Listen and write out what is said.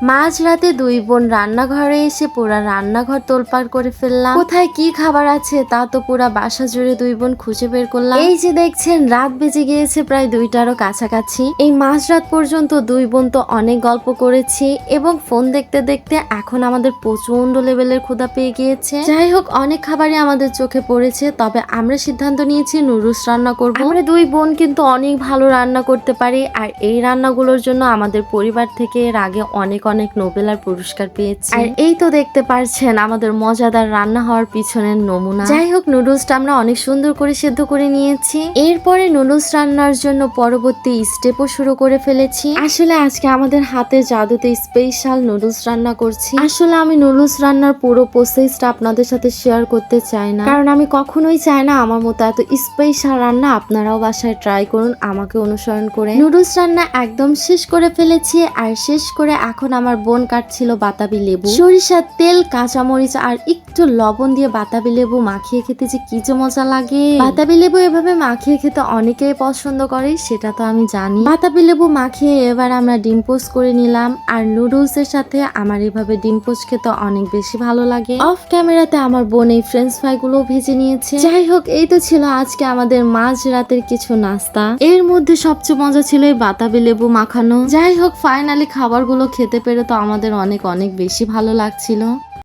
মাঝরাতে দুই বোন রান্নাঘরে এসে পুরা রান্নাঘর তোলপাড় করে ফেললাম। কোথায় কি খাবার আছে তা তো পুরা বাসা জুড়ে দুই বোন খুঁজে বের করলাম। এই যে দেখছেন রাত বেজে গিয়েছে প্রায় 2টারও কাছাকাছি। এই মাঝরাত পর্যন্ত দুই বোন তো অনেক গল্প করেছি এবং ফোন দেখতে দেখতে এখন আমাদের প্রচন্ড লেভেলের ক্ষুধা পেয়ে গিয়েছে। যাই হোক, অনেক খাবারই আমাদের চোখে পড়েছে, তবে আমরা সিদ্ধান্ত নিয়েছি নুডলস রান্না করবো। আমরা দুই বোন কিন্তু অনেক ভালো রান্না করতে পারি, আর এই রান্নাগুলোর জন্য আমাদের পরিবার থেকে এর আগে অনেক নোবেল আর পুরস্কার পেয়েছি। আর এই তো দেখতে পারছেন আমাদের মজাদার রান্না হওয়ার পিছনের নমুনা। যাই হোক, নুডলসটা আমরা অনেক সুন্দর করে সিদ্ধ করে নিয়েছি। এরপরে নুডলস রান্নার জন্য পরবর্তী স্টেপও শুরু করে ফেলেছি। আসলে আজকে আমাদের হাতে জাদুতে স্পেশাল নুডলস রান্না করছি। আসলে আমি নুডলস রান্নার পুরো প্রসেসটা আপনাদের সাথে শেয়ার করতে চাই না, কারণ আমি কখনোই চাই না আমার মতো এত স্পেশাল রান্না আপনারাও বাসায় ট্রাই করুন আমাকে অনুসরণ করে। নুডলস রান্না একদম শেষ করে ফেলেছি, আর শেষ করে এখন আমার বোন কাটছিল বাতাবি লেবু। সরিষার তেল, কাঁচামরিচ আর একটু লবণ দিয়ে বাতাবি লেবু মাখিয়ে খেতে যে কি যে মজা লাগে। বাতাবি লেবু এভাবে মাখিয়ে খেতে অনেকেই পছন্দ করে, সেটা তো আমি জানি। বাতাবি লেবু মাখিয়ে এবার আমরা ডিম পোস্ট করে নিলাম, আর নুডলস এর সাথে আমার এভাবে ডিম পোস্ট খেতে অনেক বেশি ভালো লাগে। অফ ক্যামেরাতে আমার বোন এই ফ্রেঞ্চ ফ্রাই গুলো ভেজে নিয়েছে। যাই হোক, এই তো ছিল আজকে আমাদের মাঝ রাতের কিছু নাস্তা। এর মধ্যে সবচেয়ে মজা ছিল এই বাতাবি লেবু মাখানো। যাই হোক, ফাইনালি খাবারগুলো খেতে পেরে তো আমাদের অনেক বেশি ভালো লাগছিল।